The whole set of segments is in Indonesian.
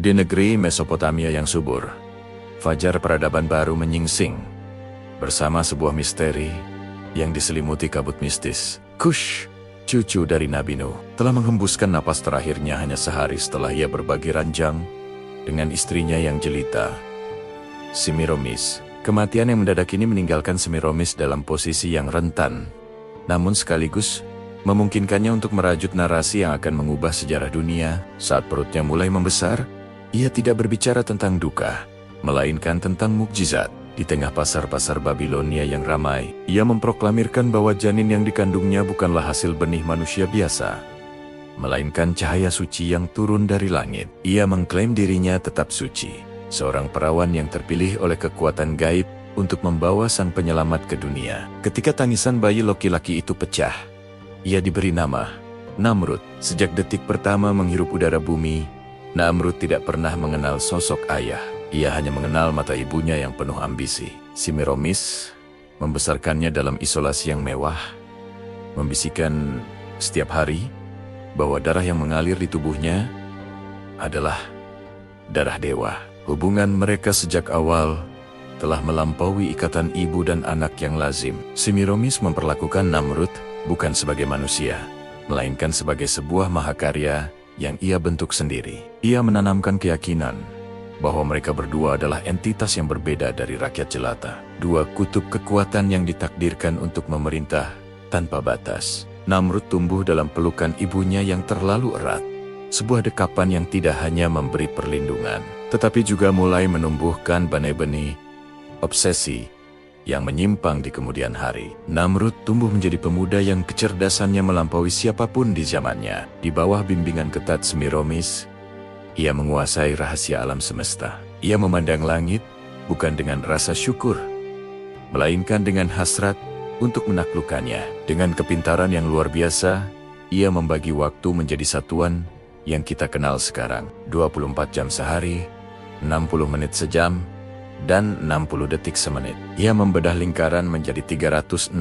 Di negeri Mesopotamia yang subur, fajar peradaban baru menyingsing bersama sebuah misteri yang diselimuti kabut mistis. Kush, cucu dari Nabi Nuh, telah menghembuskan napas terakhirnya hanya sehari setelah ia berbagi ranjang dengan istrinya yang jelita, Semiramis. Kematian yang mendadak ini meninggalkan Semiramis dalam posisi yang rentan, namun sekaligus memungkinkannya untuk merajut narasi yang akan mengubah sejarah dunia. Saat perutnya mulai membesar, ia tidak berbicara tentang duka, melainkan tentang mukjizat. Di tengah pasar-pasar Babilonia yang ramai, ia memproklamirkan bahwa janin yang dikandungnya bukanlah hasil benih manusia biasa, melainkan cahaya suci yang turun dari langit. Ia mengklaim dirinya tetap suci, seorang perawan yang terpilih oleh kekuatan gaib untuk membawa sang penyelamat ke dunia. Ketika tangisan bayi laki-laki itu pecah, ia diberi nama Namrud. Sejak detik pertama menghirup udara bumi, Namrud tidak pernah mengenal sosok ayah. Ia hanya mengenal mata ibunya yang penuh ambisi. Semiramis membesarkannya dalam isolasi yang mewah, membisikkan setiap hari bahwa darah yang mengalir di tubuhnya adalah darah dewa. Hubungan mereka sejak awal telah melampaui ikatan ibu dan anak yang lazim. Semiramis memperlakukan Namrud bukan sebagai manusia, melainkan sebagai sebuah mahakarya yang ia bentuk sendiri. Ia menanamkan keyakinan bahwa mereka berdua adalah entitas yang berbeda dari rakyat jelata. Dua kutub kekuatan yang ditakdirkan untuk memerintah tanpa batas. Namrud tumbuh dalam pelukan ibunya yang terlalu erat. Sebuah dekapan yang tidak hanya memberi perlindungan, tetapi juga mulai menumbuhkan benih-benih obsesi yang menyimpang di kemudian hari. Namrud tumbuh menjadi pemuda yang kecerdasannya melampaui siapapun di zamannya. Di bawah bimbingan ketat Semiramis, ia menguasai rahasia alam semesta. Ia memandang langit bukan dengan rasa syukur, melainkan dengan hasrat untuk menaklukkannya. Dengan kepintaran yang luar biasa, ia membagi waktu menjadi satuan yang kita kenal sekarang. 24 jam sehari, 60 menit sejam, dan 60 detik semenit. Ia membedah lingkaran menjadi 360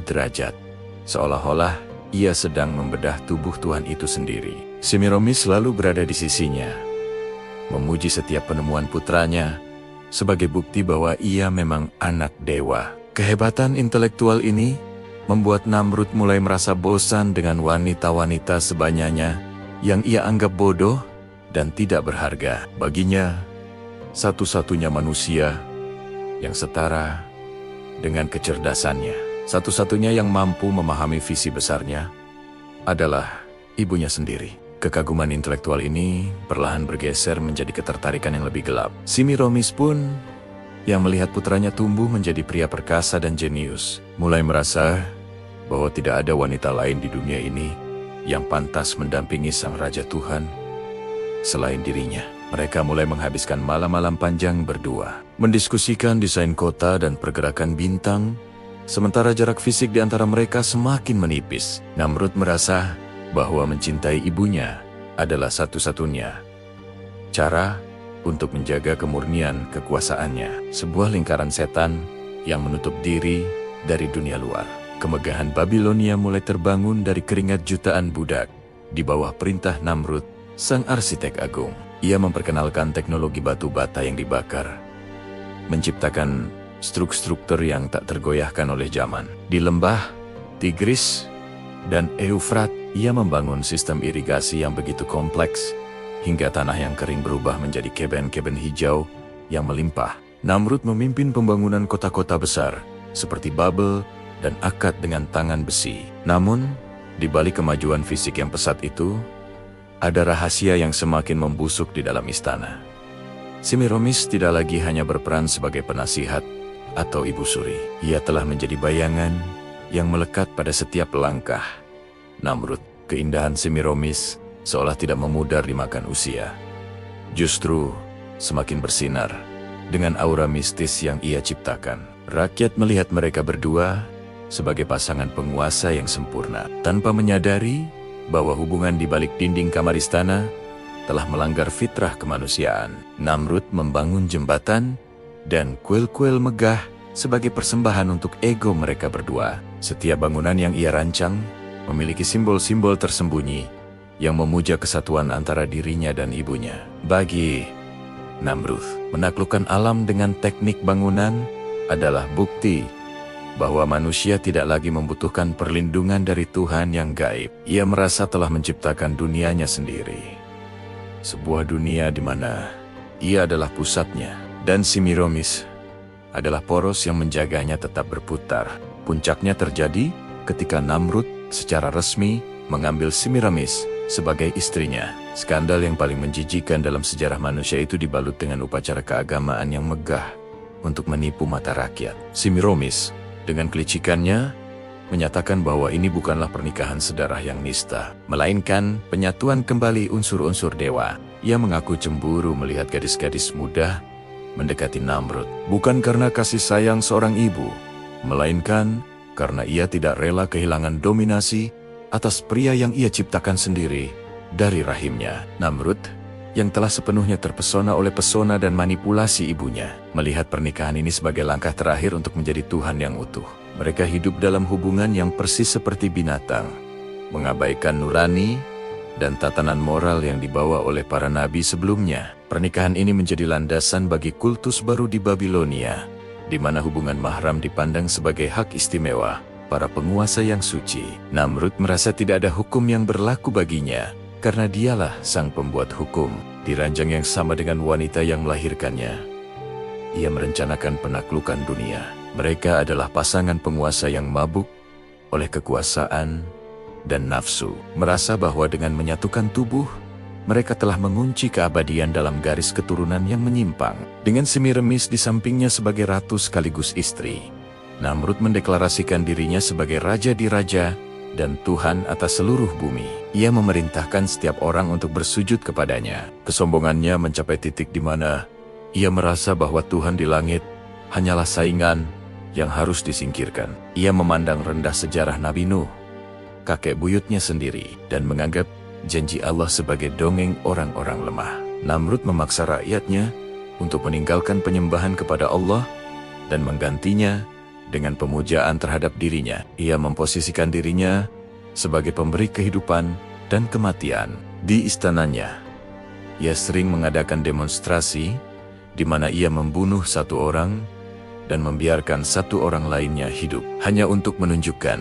derajat, seolah-olah ia sedang membedah tubuh Tuhan itu sendiri. Semiramis selalu berada di sisinya, memuji setiap penemuan putranya sebagai bukti bahwa ia memang anak dewa. Kehebatan intelektual ini membuat Namrud mulai merasa bosan dengan wanita-wanita sebanyaknya yang ia anggap bodoh dan tidak berharga. Baginya, satu-satunya manusia yang setara dengan kecerdasannya, satu-satunya yang mampu memahami visi besarnya adalah ibunya sendiri. Kekaguman intelektual ini perlahan bergeser menjadi ketertarikan yang lebih gelap. Semiramis pun yang melihat putranya tumbuh menjadi pria perkasa dan jenius, mulai merasa bahwa tidak ada wanita lain di dunia ini yang pantas mendampingi sang Raja Tuhan selain dirinya. Mereka mulai menghabiskan malam-malam panjang berdua, mendiskusikan desain kota dan pergerakan bintang, sementara jarak fisik di antara mereka semakin menipis. Namrud merasa bahwa mencintai ibunya adalah satu-satunya cara untuk menjaga kemurnian kekuasaannya. Sebuah lingkaran setan yang menutup diri dari dunia luar. Kemegahan Babilonia mulai terbangun dari keringat jutaan budak di bawah perintah Namrud, sang arsitek agung. Ia memperkenalkan teknologi batu bata yang dibakar, menciptakan struktur yang tak tergoyahkan oleh zaman. Di lembah Tigris dan Eufrat, ia membangun sistem irigasi yang begitu kompleks, hingga tanah yang kering berubah menjadi keben-keben hijau yang melimpah. Namrud memimpin pembangunan kota-kota besar, seperti Babel dan Akkad dengan tangan besi. Namun, di balik kemajuan fisik yang pesat itu, ada rahasia yang semakin membusuk di dalam istana. Semiramis tidak lagi hanya berperan sebagai penasihat atau ibu suri. Ia telah menjadi bayangan yang melekat pada setiap langkah Namrud. Keindahan Semiramis seolah tidak memudar dimakan usia. Justru semakin bersinar dengan aura mistis yang ia ciptakan. Rakyat melihat mereka berdua sebagai pasangan penguasa yang sempurna, tanpa menyadari bahwa hubungan di balik dinding kamar istana telah melanggar fitrah kemanusiaan. Namrud membangun jembatan dan kuil-kuil megah sebagai persembahan untuk ego mereka berdua. Setiap bangunan yang ia rancang memiliki simbol-simbol tersembunyi yang memuja kesatuan antara dirinya dan ibunya. Bagi Namrud, menaklukkan alam dengan teknik bangunan adalah bukti bahwa manusia tidak lagi membutuhkan perlindungan dari Tuhan yang gaib. Ia merasa telah menciptakan dunianya sendiri. Sebuah dunia di mana ia adalah pusatnya, dan Semiramis adalah poros yang menjaganya tetap berputar. Puncaknya terjadi ketika Namrud secara resmi mengambil Semiramis sebagai istrinya. Skandal yang paling menjijikan dalam sejarah manusia itu dibalut dengan upacara keagamaan yang megah untuk menipu mata rakyat. Semiramis dengan kelicikannya menyatakan bahwa ini bukanlah pernikahan sedarah yang nista, melainkan penyatuan kembali unsur-unsur dewa. Ia mengaku cemburu melihat gadis-gadis muda mendekati Namrud, bukan karena kasih sayang seorang ibu, melainkan karena ia tidak rela kehilangan dominasi atas pria yang ia ciptakan sendiri dari rahimnya. Namrud yang telah sepenuhnya terpesona oleh pesona dan manipulasi ibunya, melihat pernikahan ini sebagai langkah terakhir untuk menjadi Tuhan yang utuh. Mereka hidup dalam hubungan yang persis seperti binatang, mengabaikan nurani dan tatanan moral yang dibawa oleh para nabi sebelumnya. Pernikahan ini menjadi landasan bagi kultus baru di Babilonia, di mana hubungan mahram dipandang sebagai hak istimewa para penguasa yang suci. Namrud merasa tidak ada hukum yang berlaku baginya, karena dialah sang pembuat hukum. Di ranjang yang sama dengan wanita yang melahirkannya, ia merencanakan penaklukan dunia. Mereka adalah pasangan penguasa yang mabuk oleh kekuasaan dan nafsu, merasa bahwa dengan menyatukan tubuh, mereka telah mengunci keabadian dalam garis keturunan yang menyimpang. Dengan Semiramis di sampingnya sebagai ratu sekaligus istri, Namrud mendeklarasikan dirinya sebagai raja di raja dan Tuhan atas seluruh bumi. Ia memerintahkan setiap orang untuk bersujud kepadanya. Kesombongannya mencapai titik di mana ia merasa bahwa Tuhan di langit hanyalah saingan yang harus disingkirkan. Ia memandang rendah sejarah Nabi Nuh, kakek buyutnya sendiri, dan menganggap janji Allah sebagai dongeng orang-orang lemah. Namrud memaksa rakyatnya untuk meninggalkan penyembahan kepada Allah dan menggantinya dengan pemujaan terhadap dirinya. Ia memposisikan dirinya sebagai pemberi kehidupan dan kematian. Di istananya, ia sering mengadakan demonstrasi di mana ia membunuh satu orang dan membiarkan satu orang lainnya hidup, hanya untuk menunjukkan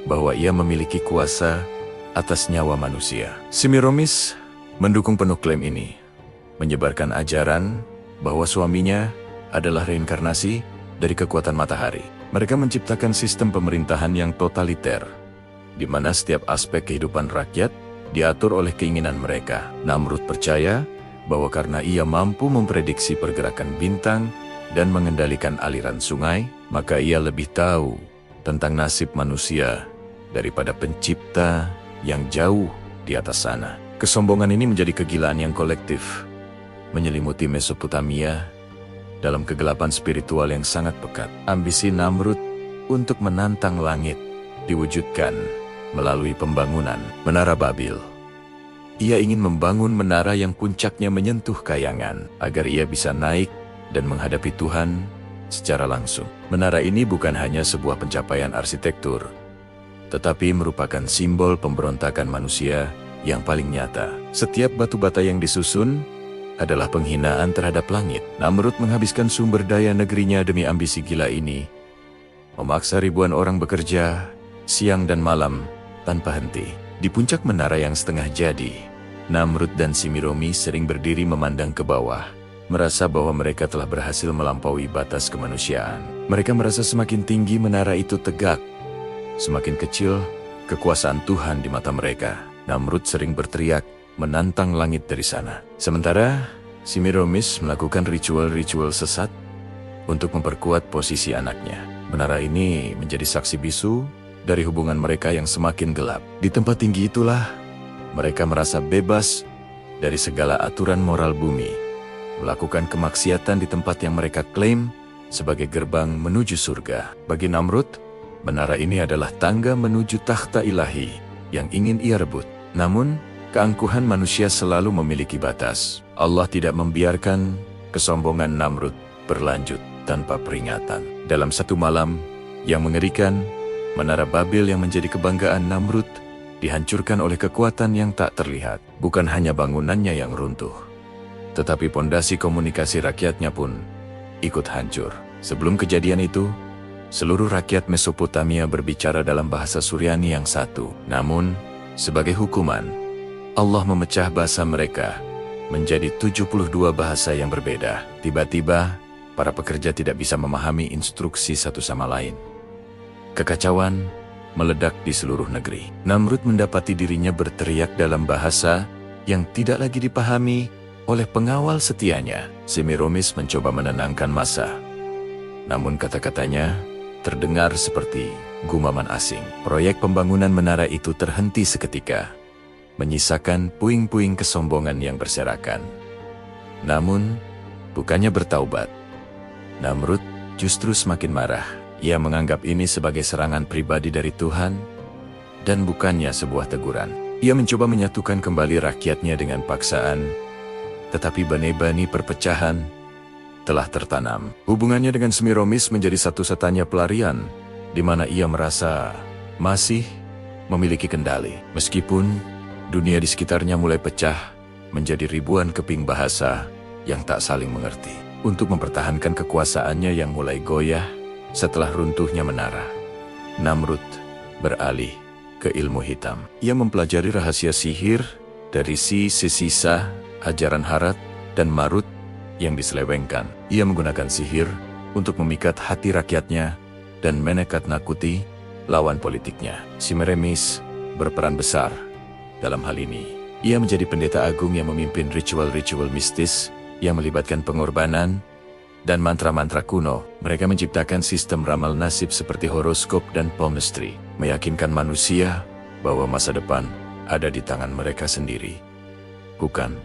bahwa ia memiliki kuasa atas nyawa manusia. Semiramis mendukung penuh klaim ini, menyebarkan ajaran bahwa suaminya adalah reinkarnasi dari kekuatan matahari. Mereka menciptakan sistem pemerintahan yang totaliter, di mana setiap aspek kehidupan rakyat diatur oleh keinginan mereka. Namrud percaya bahwa karena ia mampu memprediksi pergerakan bintang dan mengendalikan aliran sungai, maka ia lebih tahu tentang nasib manusia daripada pencipta yang jauh di atas sana. Kesombongan ini menjadi kegilaan yang kolektif, menyelimuti Mesopotamia dalam kegelapan spiritual yang sangat pekat. Ambisi Namrud untuk menantang langit diwujudkan melalui pembangunan Menara Babil. Ia ingin membangun menara yang puncaknya menyentuh kayangan, agar ia bisa naik dan menghadapi Tuhan secara langsung. Menara ini bukan hanya sebuah pencapaian arsitektur, tetapi merupakan simbol pemberontakan manusia yang paling nyata. Setiap batu bata yang disusun adalah penghinaan terhadap langit. Namrud menghabiskan sumber daya negerinya demi ambisi gila ini, memaksa ribuan orang bekerja siang dan malam tanpa henti. Di puncak menara yang setengah jadi, Namrud dan Semiramis sering berdiri memandang ke bawah, merasa bahwa mereka telah berhasil melampaui batas kemanusiaan. Mereka merasa semakin tinggi menara itu tegak, semakin kecil kekuasaan Tuhan di mata mereka. Namrud sering berteriak menantang langit dari sana. Sementara Semiramis melakukan ritual-ritual sesat untuk memperkuat posisi anaknya. Menara ini menjadi saksi bisu dari hubungan mereka yang semakin gelap. Di tempat tinggi itulah mereka merasa bebas dari segala aturan moral bumi, melakukan kemaksiatan di tempat yang mereka klaim sebagai gerbang menuju surga. Bagi Namrud, menara ini adalah tangga menuju takhta ilahi yang ingin ia rebut. Namun, keangkuhan manusia selalu memiliki batas. Allah tidak membiarkan kesombongan Namrud berlanjut tanpa peringatan. Dalam satu malam yang mengerikan, Menara Babil yang menjadi kebanggaan Namrud dihancurkan oleh kekuatan yang tak terlihat. Bukan hanya bangunannya yang runtuh, tetapi pondasi komunikasi rakyatnya pun ikut hancur. Sebelum kejadian itu, seluruh rakyat Mesopotamia berbicara dalam bahasa Suryani yang satu. Namun, sebagai hukuman, Allah memecah bahasa mereka menjadi 72 bahasa yang berbeda. Tiba-tiba, para pekerja tidak bisa memahami instruksi satu sama lain. Kekacauan meledak di seluruh negeri. Namrud mendapati dirinya berteriak dalam bahasa yang tidak lagi dipahami oleh pengawal setianya. Semiramis mencoba menenangkan massa. Namun kata-katanya terdengar seperti gumaman asing. Proyek pembangunan menara itu terhenti seketika, menyisakan puing-puing kesombongan yang berserakan. Namun, bukannya bertaubat, Namrud justru semakin marah. Ia menganggap ini sebagai serangan pribadi dari Tuhan dan bukannya sebuah teguran. Ia mencoba menyatukan kembali rakyatnya dengan paksaan, tetapi benih-benih perpecahan telah tertanam. Hubungannya dengan Semiramis menjadi satu-satunya pelarian di mana ia merasa masih memiliki kendali. Meskipun dunia di sekitarnya mulai pecah menjadi ribuan keping bahasa yang tak saling mengerti. Untuk mempertahankan kekuasaannya yang mulai goyah setelah runtuhnya menara, Namrud beralih ke ilmu hitam. Ia mempelajari rahasia sihir dari sisa ajaran Harat dan Marut yang diselewengkan. Ia menggunakan sihir untuk memikat hati rakyatnya dan menekat-nakuti lawan politiknya. Semiramis berperan besar dalam hal ini. Ia menjadi pendeta agung yang memimpin ritual-ritual mistis yang melibatkan pengorbanan dan mantra-mantra kuno. Mereka menciptakan sistem ramal nasib seperti horoskop dan palmistry, meyakinkan manusia bahwa masa depan ada di tangan mereka sendiri, bukan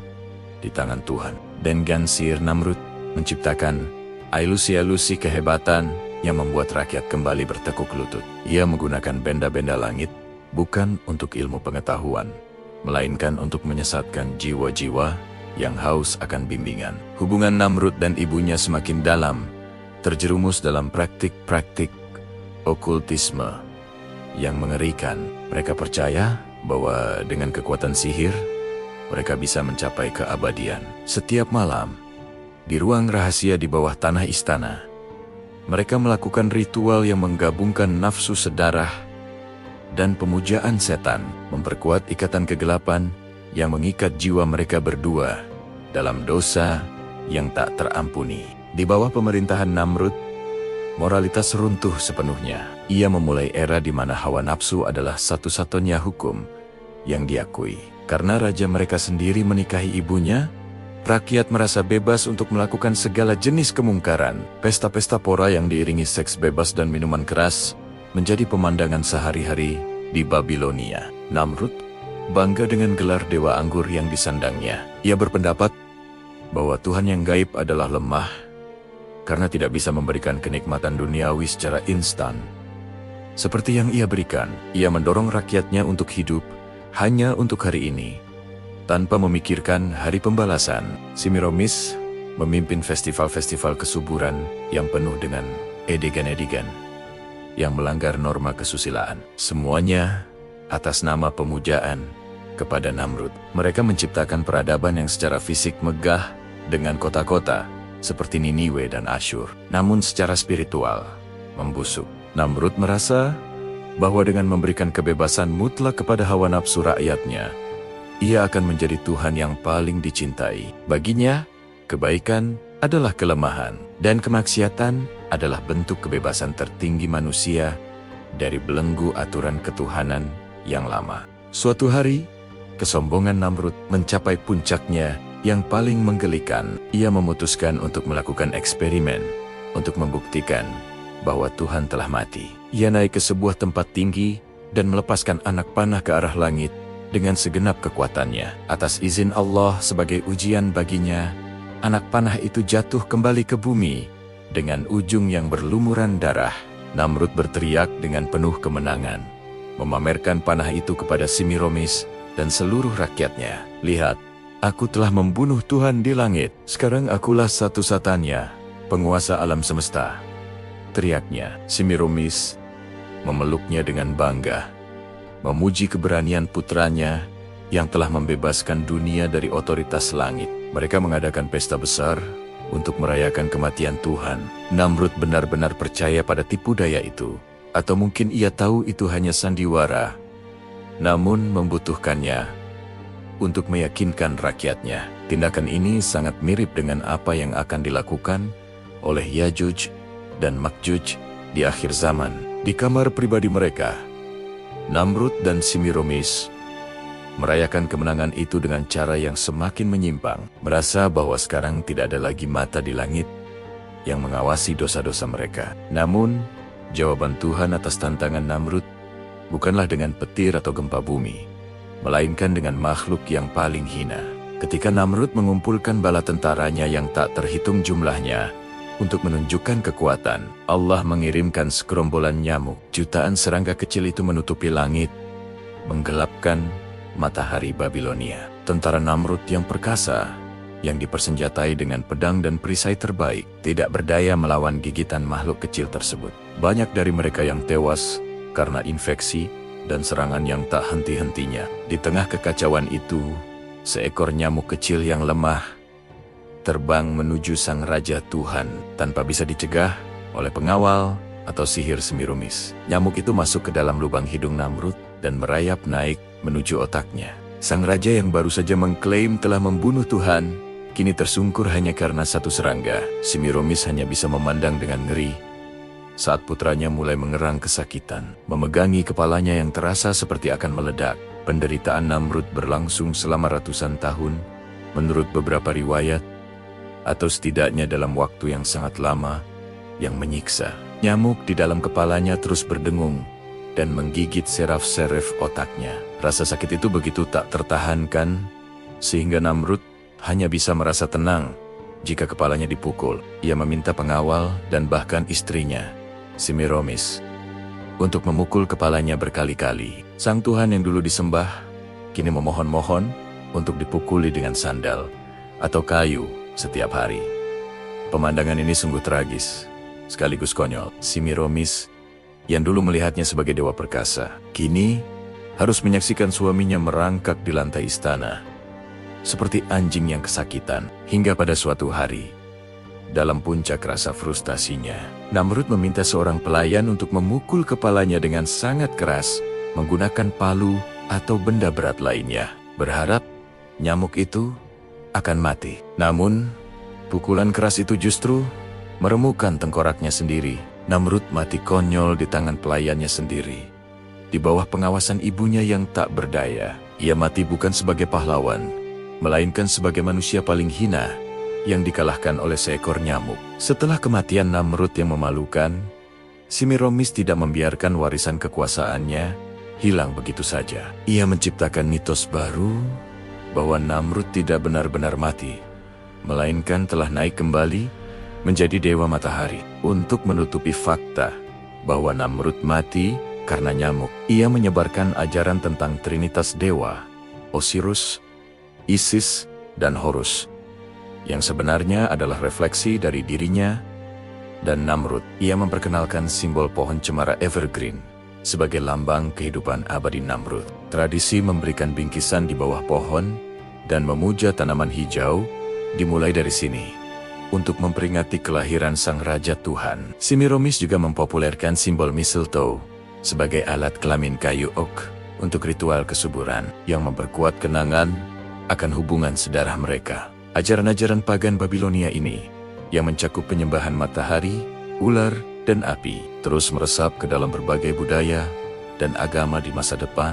di tangan Tuhan. Dan Gansir Namrud menciptakan ilusi-ilusi kehebatan yang membuat rakyat kembali bertekuk lutut. Ia menggunakan benda-benda langit bukan untuk ilmu pengetahuan, melainkan untuk menyesatkan jiwa-jiwa yang haus akan bimbingan. Hubungan Namrud dan ibunya semakin dalam, terjerumus dalam praktik-praktik okultisme yang mengerikan. Mereka percaya bahwa dengan kekuatan sihir, mereka bisa mencapai keabadian. Setiap malam, di ruang rahasia di bawah tanah istana, mereka melakukan ritual yang menggabungkan nafsu sedarah dan pemujaan setan, memperkuat ikatan kegelapan yang mengikat jiwa mereka berdua dalam dosa yang tak terampuni. Di bawah pemerintahan Namrud, moralitas runtuh sepenuhnya. Ia memulai era di mana hawa nafsu adalah satu-satunya hukum yang diakui. Karena raja mereka sendiri menikahi ibunya, rakyat merasa bebas untuk melakukan segala jenis kemungkaran. Pesta-pesta pora yang diiringi seks bebas dan minuman keras menjadi pemandangan sehari-hari di Babilonia. Namrud bangga dengan gelar dewa anggur yang disandangnya. Ia berpendapat bahwa Tuhan yang gaib adalah lemah karena tidak bisa memberikan kenikmatan duniawi secara instan. Seperti yang ia berikan, ia mendorong rakyatnya untuk hidup hanya untuk hari ini, tanpa memikirkan hari pembalasan. Semiramis memimpin festival-festival kesuburan yang penuh dengan edegan-edegan yang melanggar norma kesusilaan. Semuanya atas nama pemujaan kepada Namrud. Mereka menciptakan peradaban yang secara fisik megah dengan kota-kota seperti Niniwe dan Asyur. Namun secara spiritual membusuk. Namrud merasa bahwa dengan memberikan kebebasan mutlak kepada hawa nafsu rakyatnya, ia akan menjadi Tuhan yang paling dicintai. Baginya, kebaikan adalah kelemahan dan kemaksiatan adalah bentuk kebebasan tertinggi manusia dari belenggu aturan ketuhanan yang lama. Suatu hari, kesombongan Namrud mencapai puncaknya yang paling menggelikan. Ia memutuskan untuk melakukan eksperimen untuk membuktikan bahwa Tuhan telah mati. Ia naik ke sebuah tempat tinggi dan melepaskan anak panah ke arah langit dengan segenap kekuatannya. Atas izin Allah sebagai ujian baginya, anak panah itu jatuh kembali ke bumi dengan ujung yang berlumuran darah. Namrud berteriak dengan penuh kemenangan, memamerkan panah itu kepada Semiramis dan seluruh rakyatnya. Lihat, aku telah membunuh Tuhan di langit. Sekarang akulah satu-satunya penguasa alam semesta, teriaknya. Semiramis memeluknya dengan bangga, memuji keberanian putranya yang telah membebaskan dunia dari otoritas langit. Mereka mengadakan pesta besar untuk merayakan kematian Tuhan. Namrud benar-benar percaya pada tipu daya itu, atau mungkin ia tahu itu hanya sandiwara, namun membutuhkannya untuk meyakinkan rakyatnya. Tindakan ini sangat mirip dengan apa yang akan dilakukan oleh Yajuj dan Makjuj di akhir zaman. Di kamar pribadi mereka, Namrud dan Semiramis merayakan kemenangan itu dengan cara yang semakin menyimpang, merasa bahwa sekarang tidak ada lagi mata di langit yang mengawasi dosa-dosa mereka. Namun, jawaban Tuhan atas tantangan Namrud bukanlah dengan petir atau gempa bumi, melainkan dengan makhluk yang paling hina. Ketika Namrud mengumpulkan bala tentaranya yang tak terhitung jumlahnya untuk menunjukkan kekuatan, Allah mengirimkan segerombolan nyamuk. Jutaan serangga kecil itu menutupi langit, menggelapkan matahari Babilonia. Tentara Namrud yang perkasa, yang dipersenjatai dengan pedang dan perisai terbaik, tidak berdaya melawan gigitan makhluk kecil tersebut. Banyak dari mereka yang tewas karena infeksi dan serangan yang tak henti-hentinya. Di tengah kekacauan itu, seekor nyamuk kecil yang lemah terbang menuju sang Raja Tuhan tanpa bisa dicegah oleh pengawal atau sihir Semiramis. Nyamuk itu masuk ke dalam lubang hidung Namrud dan merayap naik menuju otaknya. Sang raja yang baru saja mengklaim telah membunuh Tuhan, kini tersungkur hanya karena satu serangga. Semiramis hanya bisa memandang dengan ngeri saat putranya mulai mengerang kesakitan, memegangi kepalanya yang terasa seperti akan meledak. Penderitaan Namrud berlangsung selama ratusan tahun, menurut beberapa riwayat, atau setidaknya dalam waktu yang sangat lama, yang menyiksa. Nyamuk di dalam kepalanya terus berdengung dan menggigit seraf-serif otaknya. Rasa sakit itu begitu tak tertahankan, sehingga Namrud hanya bisa merasa tenang jika kepalanya dipukul. Ia meminta pengawal dan bahkan istrinya, Semiramis, untuk memukul kepalanya berkali-kali. Sang Tuhan yang dulu disembah, kini memohon-mohon untuk dipukuli dengan sandal atau kayu setiap hari. Pemandangan ini sungguh tragis, sekaligus konyol. Semiramis, yang dulu melihatnya sebagai dewa perkasa, kini harus menyaksikan suaminya merangkak di lantai istana, seperti anjing yang kesakitan. Hingga pada suatu hari, dalam puncak rasa frustasinya, Namrud meminta seorang pelayan untuk memukul kepalanya dengan sangat keras, menggunakan palu atau benda berat lainnya, berharap nyamuk itu akan mati. Namun, pukulan keras itu justru meremukkan tengkoraknya sendiri. Namrud mati konyol di tangan pelayannya sendiri, di bawah pengawasan ibunya yang tak berdaya. Ia mati bukan sebagai pahlawan, melainkan sebagai manusia paling hina yang dikalahkan oleh seekor nyamuk. Setelah kematian Namrud yang memalukan, Semiramis tidak membiarkan warisan kekuasaannya hilang begitu saja. Ia menciptakan mitos baru bahwa Namrud tidak benar-benar mati, melainkan telah naik kembali menjadi dewa matahari. Untuk menutupi fakta bahwa Namrud mati karena nyamuk, ia menyebarkan ajaran tentang Trinitas Dewa, Osiris, Isis, dan Horus, yang sebenarnya adalah refleksi dari dirinya dan Namrud. Ia memperkenalkan simbol pohon cemara evergreen sebagai lambang kehidupan abadi Namrud. Tradisi memberikan bingkisan di bawah pohon dan memuja tanaman hijau dimulai dari sini untuk memperingati kelahiran sang Raja Tuhan. Semiramis juga mempopulerkan simbol mistletoe sebagai alat kelamin kayu oak untuk ritual kesuburan yang memperkuat kenangan akan hubungan sedarah mereka. Ajaran-ajaran pagan Babilonia ini, yang mencakup penyembahan matahari, ular, dan api, terus meresap ke dalam berbagai budaya dan agama di masa depan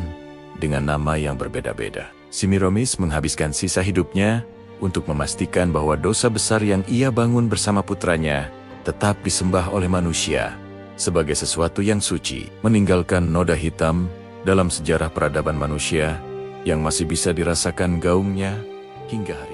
dengan nama yang berbeda-beda. Semiramis menghabiskan sisa hidupnya untuk memastikan bahwa dosa besar yang ia bangun bersama putranya tetap disembah oleh manusia sebagai sesuatu yang suci, meninggalkan noda hitam dalam sejarah peradaban manusia yang masih bisa dirasakan gaungnya hingga hari